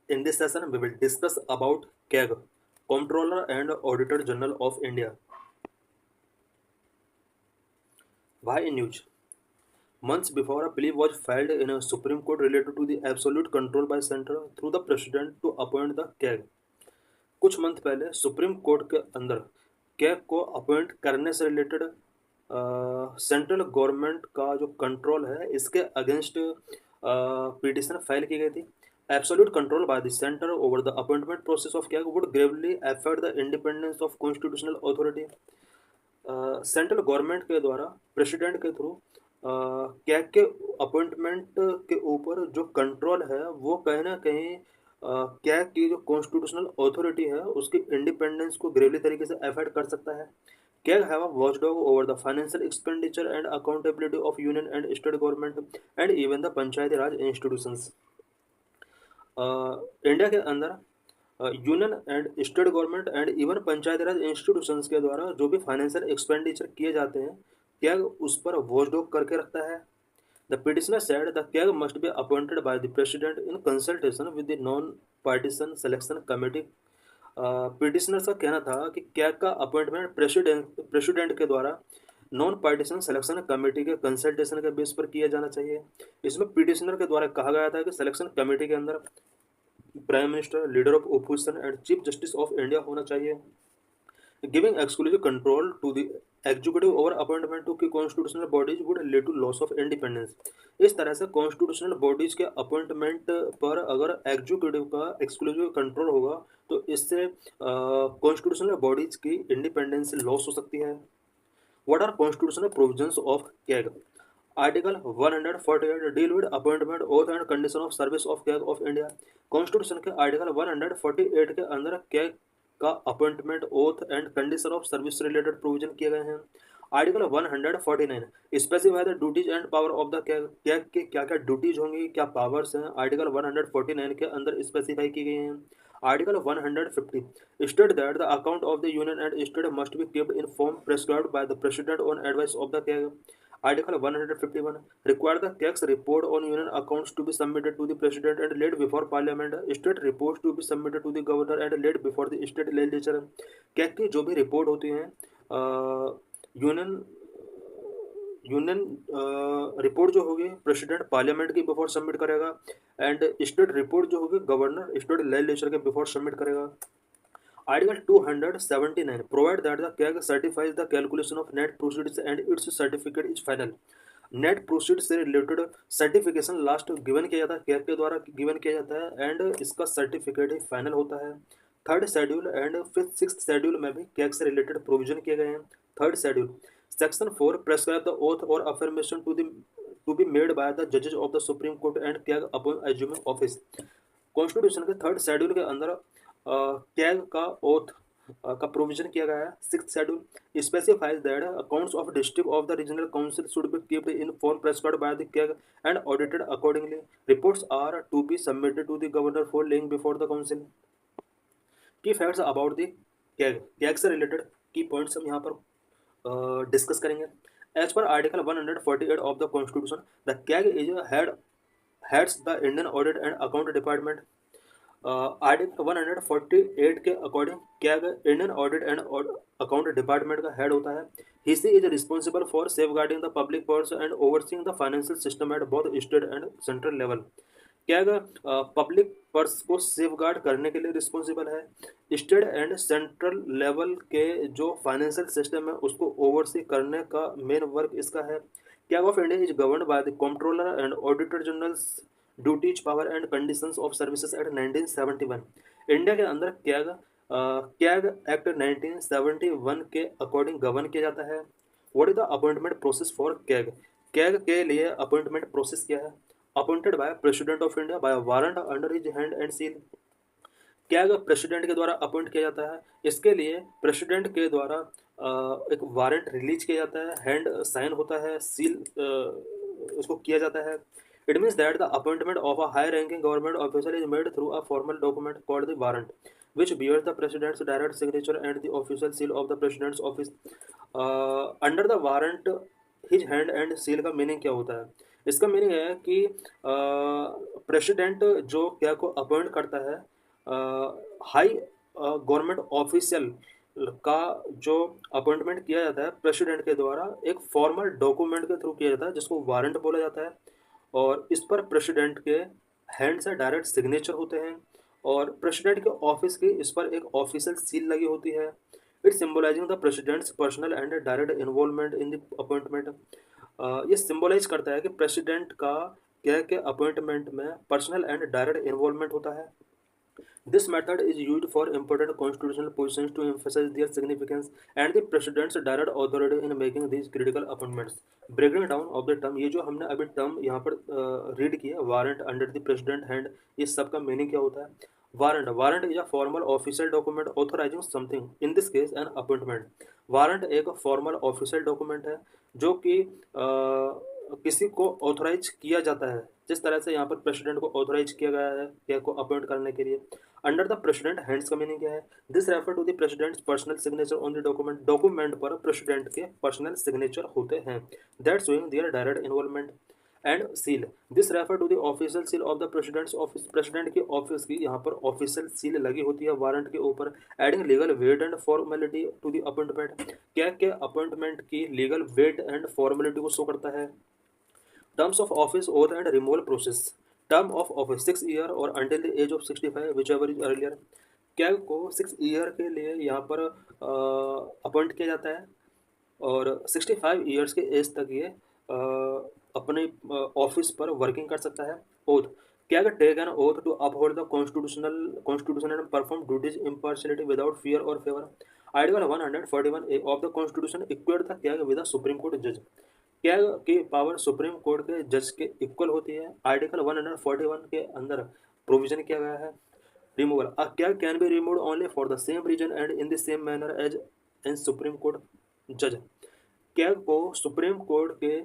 In this session, we will discuss about CAG, Comptroller and Auditor General of India. Why in news? Months before, a plea was filed in a Supreme Court related to the absolute control by center through the President to appoint the CAG. कुछ month पहले supreme court के अंदर CAG को appoint करने से related central government का जो control है इसके अगेंस्ट पिटिशन फाइल की गई थी. Absolute control by the centre over the appointment process of CAG would Gravely affect the independence of constitutional authority. Central government के द्वारा प्रेसिडेंट के थ्रू कैग के अपॉइंटमेंट के ऊपर जो कंट्रोल है वो कहीं ना कहीं कैग की जो कॉन्स्टिट्यूशनल अथॉरिटी है उसकी इंडिपेंडेंस को ग्रेवली तरीके से अफेक्ट कर सकता है. CAG have a watchdog over the financial expenditure and accountability of union and state government and even the Panchayati Raj institutions. India के अंदर union and state government and even Panchayati Raj institutions के द्वारा जो भी financial expenditure किए जाते हैं CAG उस पर वॉचडॉग करके रखता है. The petitioner said the CAG must be appointed by the president in consultation with the non partisan selection committee. Petitioner का कहना था कि कैग का अपॉइंटमेंट प्रेसिडेंट के द्वारा नॉन पार्टीसन सिलेक्शन कमेटी के कंसल्टेशन के बेस पर किया जाना चाहिए. इसमें पिटिशनर के द्वारा कहा गया था कि सिलेक्शन कमेटी के अंदर prime minister, leader of opposition and chief justice of India होना चाहिए. Giving exclusive control to the executive over appointment to key constitutional bodies would lead to loss of independence. इस तरह से कॉन्स्टिट्यूशनल बॉडीज के appointment पर अगर executive का exclusive control होगा तो इससे कॉन्स्टिट्यूशनल बॉडीज की इंडिपेंडेंस लॉस हो सकती है. What are constitutional provisions of CAG? Article 148 deal with appointment oath and condition of service of CAG of India. Constitution के आर्टिकल 148 के अंदर कैग का appointment oath and condition of service से related provision किए गए हैं. Article 149 specify the duties and power of the CAG. CAG के क्या क्या ड्यूटीज होंगी, क्या पावर्स हैं, आर्टिकल 149 के अंदर स्पेसिफाई की गई हैं. Article 150 state that the account of the union and state must be kept in form prescribed by the president on advice of the CAG. Article 151 require the tax report on union accounts to be submitted to the president and laid before parliament. State reports to be submitted to the governor and laid before the state legislature. CAG की जो भी report होती हैं union union report जो होगी president parliament के before submit करेगा and state report जो होगी गवर्नर स्टेट लेजिस्लेचर के बिफोर सबमिट करेगा. Article 279 provide that the CAG certifies the calculation of net proceeds and its certificate is final. Net proceed से related certification last given किया जाता है, CAG के द्वारा गिवन किया जाता है एंड इसका सर्टिफिकेट ही फाइनल होता है. Third schedule and fifth six schedule में भी कैग से रिलेटेड प्रोविजन किए गए हैं. Third schedule section 4 prescribe the oath और affirmation to be made by the जजेस of the Supreme court and CAG upon assuming office. Constitution के third schedule के अंदर कैग का ओथ का प्रोविजन किया गया है. Six schedule specifies that accounts of district of the regional council should be keeped in form prescribed by the CAG and audited accordingly. Reports are to be submitted to the governor for laying before the council. Key facts about the CAG. CAG से related key points हम यहाँ पर discuss करेंगे. As per article 148 of the constitution the CAG is heads the Indian audit and account department. Article 148 के according CAG Indian audit and account department का head होता है. He is responsible for safeguarding the public purse and overseeing the financial system at both state and central level. CAG public purse को safeguard करने के लिए responsible है. State and central level के जो financial system है उसको oversee करने का मेन वर्क इसका है. CAG of India is governed by the controller and auditor generals duties power and conditions of services act 1971. India के अंदर कैग एक्ट 1971 के अकॉर्डिंग गवर्न किया जाता है. What is the appointment process for CAG? CAG के लिए appointment process क्या है? Appointed by president of India by warrant under his hand and seal. CAG president के द्वारा अपॉइंट किया जाता है. इसके लिए प्रेसिडेंट के द्वारा एक वारंट रिलीज किया जाता है, हैंड साइन होता है, सील उसको किया जाता है. It means that the appointment of a high-ranking government official is made through a formal document called the warrant, which bears the president's direct signature and the official seal of the president's office. Under the warrant, his hand and seal का meaning क्या होता है? इसका meaning है कि president जो क्या को अपॉइंट करता है, हाई गवर्नमेंट ऑफिशियल का जो अपॉइंटमेंट किया जाता है प्रेसिडेंट के द्वारा एक फॉर्मल डॉक्यूमेंट के थ्रू किया जाता है जिसको वारंट बोला जाता है, और इस पर प्रेसिडेंट के हैंड से डायरेक्ट सिग्नेचर होते हैं, और प्रेसिडेंट के ऑफिस की इस पर एक ऑफिशियल सील लगी होती है। It symbolizing the president's personal and direct involvement in the appointment. ये सिंबलाइज करता है कि प्रेसिडेंट का क्या के अपॉइंटमेंट में पर्सनल एंड डायरेक्ट इन्वॉल्वमेंट होता है। This method is used for important constitutional positions to emphasize their significance and the president's direct authority in making these critical appointments. Breaking down of the term, ये जो हमने अभी term यहाँ पर read किया, warrant under the president hand, इस सब का मीनिंग क्या होता है? Warrant is a formal official document authorising something, in this case an appointment. Warrant एक फॉर्मल ऑफिशियल डॉक्यूमेंट है जो कि किसी को ऑथराइज किया जाता है, जिस तरह से यहाँ पर प्रेसिडेंट को ऑथराइज किया गया है क्या को अपॉइंट करने के लिए। अंडर द प्रेसिडेंट हैंड्स का मीनिंग क्या है? This refer to the president's personal signature on the document. Document पर प्रेसिडेंट के पर्सनल सिग्नेचर होते हैं, that showing their direct involvement. And seal, this refer to the official seal of the president's office. President की office की यहाँ पर official seal लगी होती है वारंट के ऊपर, adding legal weight and formality to the appointment. क्या क्या अपॉइंटमेंट की लीगल वेट एंड फॉर्मेलिटी को शो करता है। Terms of office, oath and removal process. Term of office 6 year or until the age of 65 whichever is earlier। क्या को 6 year के लिए यहाँ पर अपॉइंट किया जाता है और 65 ईयर्स के एज तक ये अपने ऑफिस पर वर्किंग कर सकता है। Oath, CAG take an oath to uphold the constitution and perform duties impartiality without fear और favour. Article 141A of the constitution equate the CAG with the Supreme court जज। क्या की पावर सुप्रीम कोर्ट के जज के equal होती है। Article 141 के अंदर प्रोविजन किया गया है। Removal, CAG can be remove only for the same reason and in the same manner as in supreme court जज। क्या को सुप्रीम कोर्ट के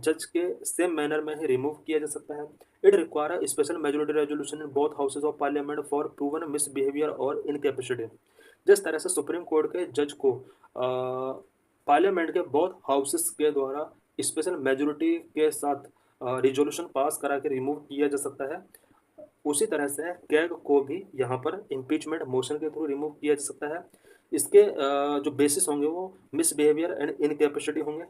जज के सेम मैनर में ही रिमूव किया जा सकता है। It require special majority resolution in both houses of parliament for proven misbehaviour और इनकैपेसिटी। जिस तरह से सुप्रीम कोर्ट के जज को पार्लियामेंट के बोथ हाउसेस के द्वारा स्पेशल मेजोरिटी के साथ रिजोल्यूशन पास करा के रिमूव किया जा सकता है, उसी तरह से कैग को भी यहाँ पर इम्पीचमेंट मोशन के थ्रू रिमूव किया जा सकता है। इसके जो बेसिस होंगे वो मिसबिहेवियर एंड इनकैपेसिटी होंगे।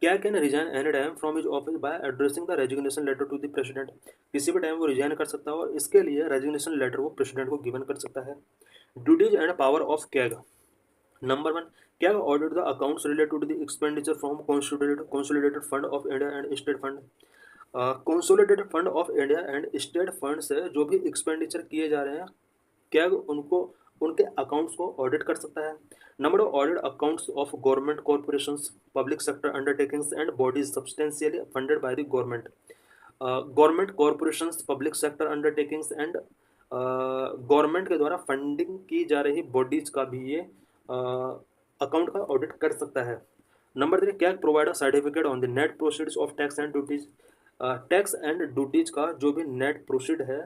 CAG can resign any time from his office by addressing the resignation letter to the president. किसी भी टाइम वो रिजाइन कर सकता है और इसके लिए रेजिग्नेशन लेटर वो प्रेसिडेंट को गिवन कर सकता है। Duties and power of CAG. Number 1, CAG audit the accounts related to the expenditure from consolidated fund of India and state fund। consolidated fund of India and state fund से जो भी expenditure किए जा रहे हैं CAG उनको उनके accounts को ऑडिट कर सकता है। Number of audit accounts of government corporations, public sector undertakings and bodies substantially funded by the government. Government corporations, public sector undertakings and government के द्वारा फंडिंग की जा रही बॉडीज का भी ये अकाउंट का ऑडिट कर सकता है। नंबर 3, क्या provide a certificate on the net proceeds of tax and duties. Tax and duties का जो भी नेट प्रोसीड है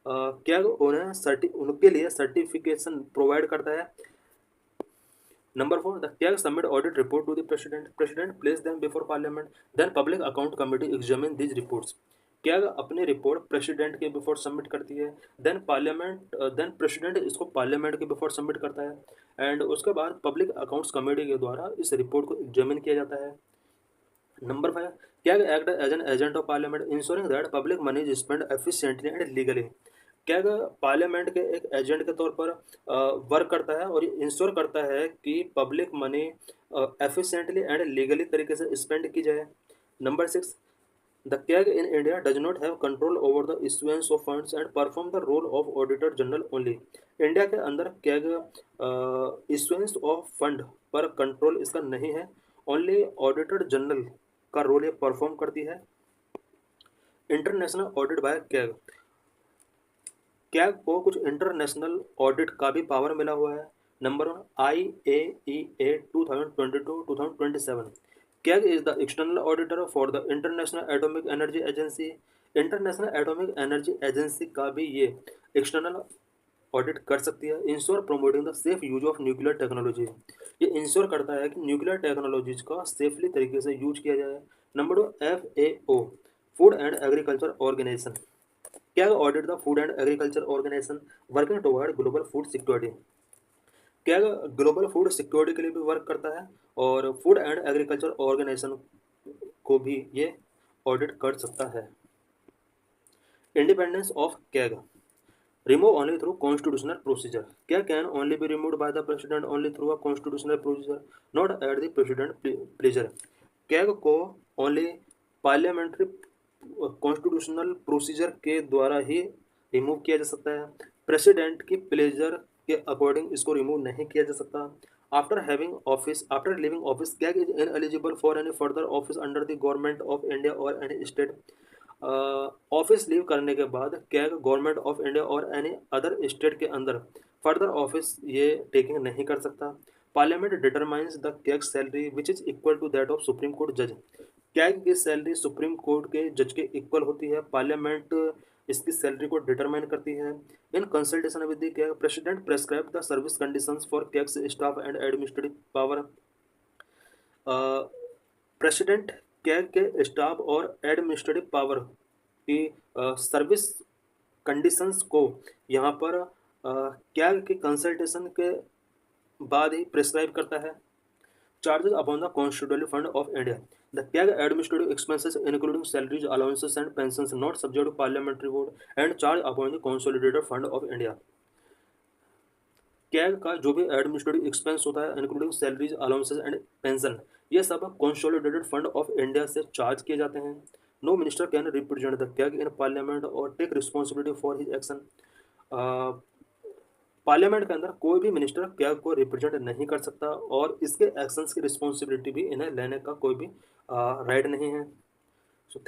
क्या उन्हें उनके लिए सर्टिफिकेशन प्रोवाइड करता है। Number 4, the CAG submit audit report to the president place them before parliament, then public account committee examine these reports. CAG अपनी रिपोर्ट प्रेसिडेंट के बिफोर सबमिट करती है, देन प्रेसिडेंट इसको पार्लियामेंट के बिफोर सबमिट करता है एंड उसके बाद पब्लिक अकाउंट्स कमेटी के द्वारा इस रिपोर्ट को एग्जामिन किया जाता है। नंबर 5, क्या act as an agent of parliament insuring that public money is spend efficiently and legally. क्या पार्लियामेंट के एक एजेंट के तौर पर वर्क करता है और ये इंश्योर करता है कि public money efficiently and legally तरीके से स्पेंड की जाए। Number 6, The CAG in India does not have control over the issuance of funds and perform the role of Auditor General only। India के अंदर CAG issuance of fund पर control इसका नहीं है, ओनली ऑडिटर जनरल का role ये perform करती है। International audit bye CAG, CAG को कुछ इंटरनेशनल ऑडिट का भी पावर मिला हुआ है। Number 1, IAEA 2022-2027। CAG is the external auditor for the International Atomic Energy Agency। International atomic energy agency का भी ये एक्सटर्नल ऑडिट कर सकती है। Ensure promoting the safe use of nuclear technology, ये इंश्योर करता है कि न्यूक्लियर टेक्नोलॉजीज का सेफली तरीके से यूज किया जाए। Number 2, FAO food and agriculture organisation, CAG audit the food and agriculture organisation working toward global food security. CAG global food security के लिए भी वर्क करता है और फूड एंड एग्रीकल्चर ऑर्गेनाइजेशन को भी ये ऑडिट कर सकता है। Independence of CAG, remove only through constitutional procedure, क्या can only be removed by the president only through a constitutional procedure, not at the president pleasure। CAG को only parliamentary constitutional procedure के द्वारा ही remove किया जा सकता है, president की pleasure के अकॉर्डिंग इसको रिमूव नहीं किया जा सकता। After living office CAG is ineligible for any further office under the government of India और एनी स्टेट। ऑफिस लीव करने के बाद कैग गवर्नमेंट ऑफ इंडिया और एनी अदर स्टेट के अंदर फर्दर ऑफिस ये टेकिंग नहीं कर सकता। Parliament determines the CAG salary which is equal to that of supreme court जज, कैग की सैलरी सुप्रीम कोर्ट के जज के इक्वल होती है। पार्लियामेंट इसकी सैलरी को डिटरमाइन करती है। In consultation with the CAG president prescribe the service conditions for CAG's staff and administrative power. President CAG के स्टाफ और एडमिनिस्ट्रेटिव पावर की सर्विस कंडीशंस को यहाँ पर कैग के कंसल्टेशन के बाद ही प्रिस्क्राइब करता है। Charges upon the constitutional fund of India, the CAG administrative expenses including salaries allowances and pensions not subject to parliamentary vote and charge upon the consolidated fund of India. CAG का जो भी administrative expense होता है including salaries allowances and pension, ये सब consolidated fund of India से charge किए जाते हैं। No minister can represent the CAG in parliament और take responsibility for his action. Parliament के अंदर कोई भी मिनिस्टर कैग को रिप्रेजेंट नहीं कर सकता और इसके एक्शंस की रिस्पॉन्सिबिलिटी भी इन्हें लेने का कोई भी राइट नहीं है। सो